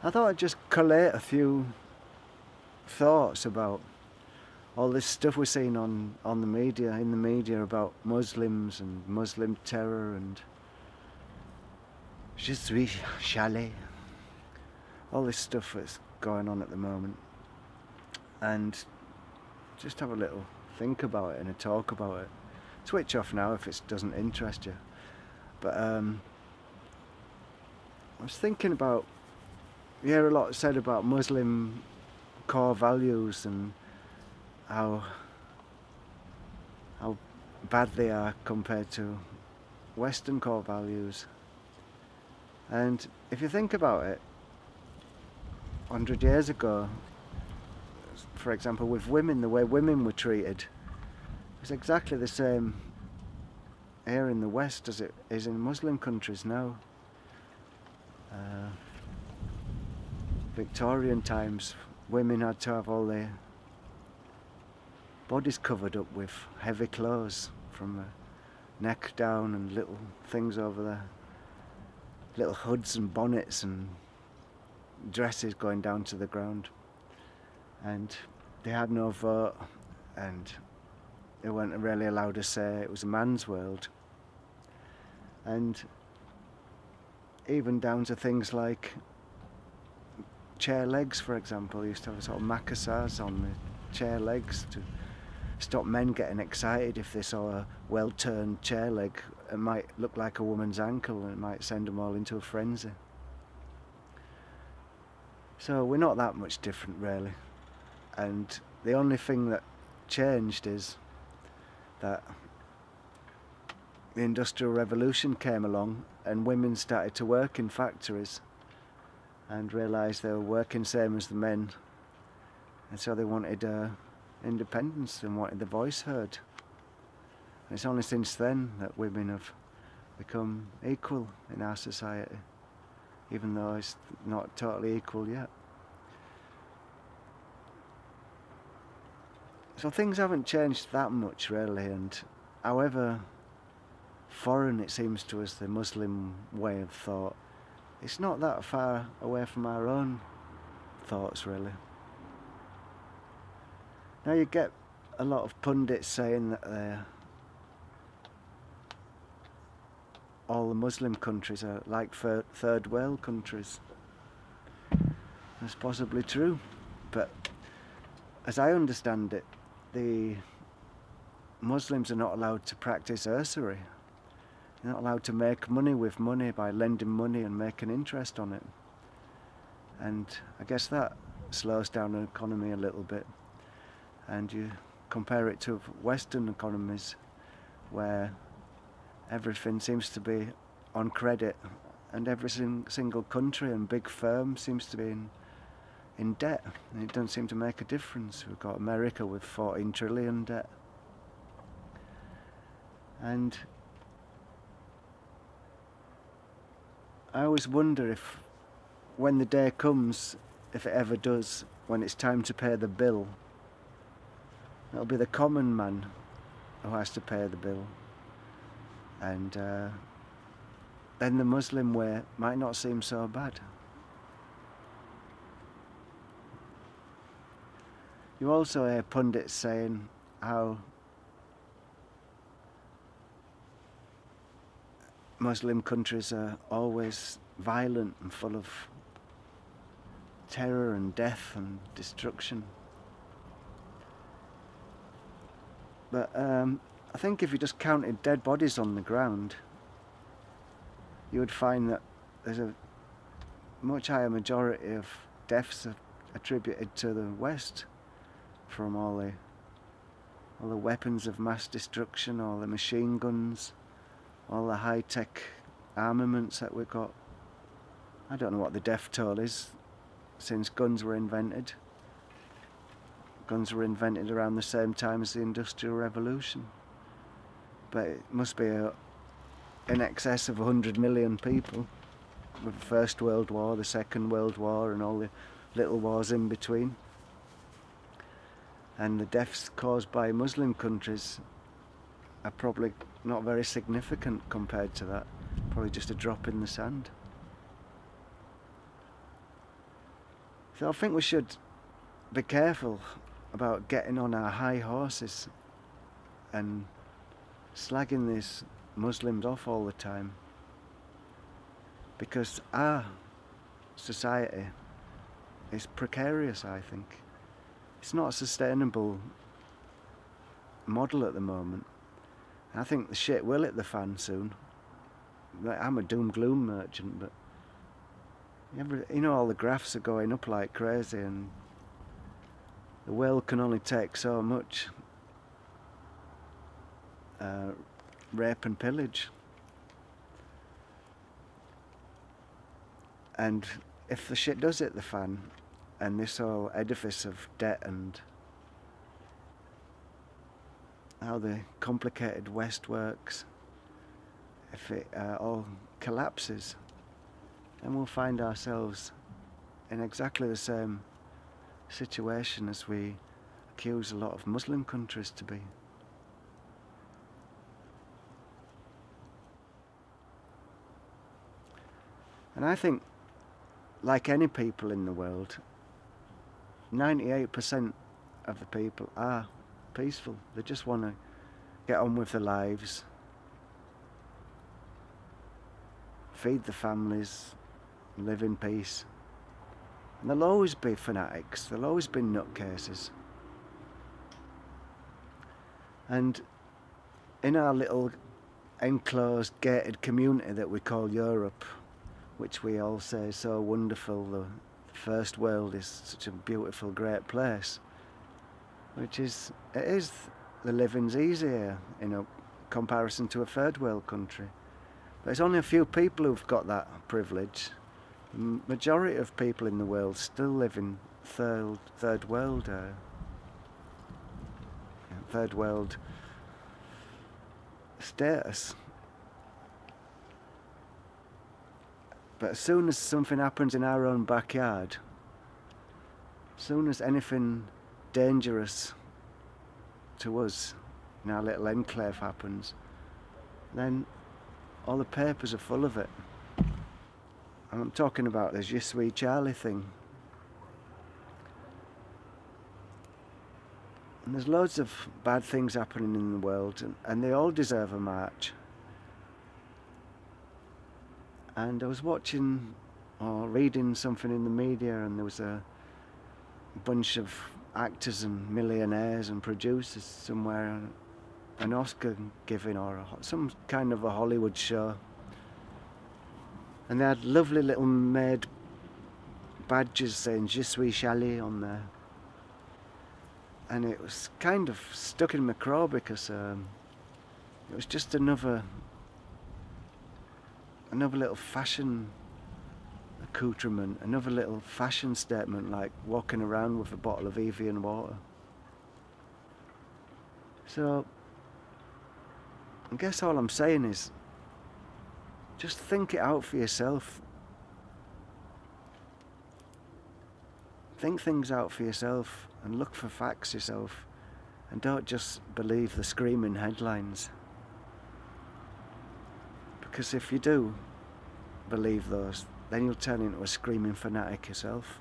I thought I'd just collate a few thoughts about all this stuff we're seeing on the media, in the media, about Muslims and Muslim terror and je suis chalet, all this stuff that's going on at the moment, and just have a little think about it and a talk about it. Switch off now if it doesn't interest you. But I was thinking about, you hear a lot said about Muslim core values and how bad they are compared to Western core values. And if you think about it, 100 years ago, for example, with women, the way women were treated was exactly the same here in the West as it is in Muslim countries now. Victorian times, women had to have all their bodies covered up with heavy clothes from the neck down, and little things over there, little hoods and bonnets and dresses going down to the ground. And they had no vote, and they weren't really allowed to say. It was a man's world. And even down to things like chair legs, for example. They used to have a sort of macassars on the chair legs to stop men getting excited if they saw a well-turned chair leg. It might look like a woman's ankle, and it might send them all into a frenzy. So we're not that much different, really. And the only thing that changed is that the Industrial Revolution came along and women started to work in factories and realised they were working same as the men, and so they wanted independence and wanted the voice heard. And it's only since then that women have become equal in our society, even though it's not totally equal yet. So things haven't changed that much, really, and however foreign it seems to us, the Muslim way of thought, it's not that far away from our own thoughts, really. Now you get a lot of pundits saying that all the Muslim countries are like third world countries. That's possibly true, but as I understand it, the Muslims are not allowed to practice usury. They're not allowed to make money with money by lending money and making interest on it. And I guess that slows down the economy a little bit. And you compare it to Western economies where everything seems to be on credit, and every single country and big firm seems to be in debt, and it doesn't seem to make a difference. We've got America with 14 trillion debt. And I always wonder if, when the day comes, if it ever does, when it's time to pay the bill, it'll be the common man who has to pay the bill. And then the Muslim way might not seem so bad. You also hear pundits saying how Muslim countries are always violent and full of terror and death and destruction. But I think if you just counted dead bodies on the ground, you would find that there's a much higher majority of deaths attributed to the West, from all the weapons of mass destruction, all the machine guns, all the high-tech armaments that we've got. I don't know what the death toll is since guns were invented. Guns were invented around the same time as the Industrial Revolution. But it must be in excess of 100 million people, with the First World War, the Second World War, and all the little wars in between. And the deaths caused by Muslim countries are probably not very significant compared to that. Probably just a drop in the sand. So I think we should be careful about getting on our high horses and slagging these Muslims off all the time, because our society is precarious, I think. It's not a sustainable model at the moment. I think the shit will hit the fan soon. I'm a doom gloom merchant, but all the graphs are going up like crazy, and the world can only take so much rape and pillage. And if the shit does hit the fan, and this whole edifice of debt and how the complicated West works, if it all collapses, then we'll find ourselves in exactly the same situation as we accuse a lot of Muslim countries to be. And I think, like any people in the world, 98% of the people are peaceful. They just want to get on with their lives, feed the families, live in peace. And there'll always be fanatics, there'll always be nutcases. And in our little enclosed, gated community that we call Europe, which we all say is so wonderful, the first world is such a beautiful, great place, it is the living's easier in comparison to a third world country. But it's only a few people who've got that privilege. The majority of people in the world still live in third world status. But as soon as something happens in our own backyard, as soon as anything dangerous to us in our little enclave happens, then all the papers are full of it. And I'm talking about the Je suis Charlie thing. And there's loads of bad things happening in the world, and they all deserve a march. And I was watching or reading something in the media, and there was a bunch of actors and millionaires and producers somewhere, an Oscar giving or some kind of a Hollywood show. And they had lovely little made badges saying Je suis Charlie on there. And it was kind of stuck in my craw because it was just another little fashion accoutrement, another little fashion statement, like walking around with a bottle of Evian water. So I guess all I'm saying is just think it out for yourself. Think things out for yourself and look for facts yourself, and don't just believe the screaming headlines. Because if you do believe those, then you'll turn into a screaming fanatic yourself.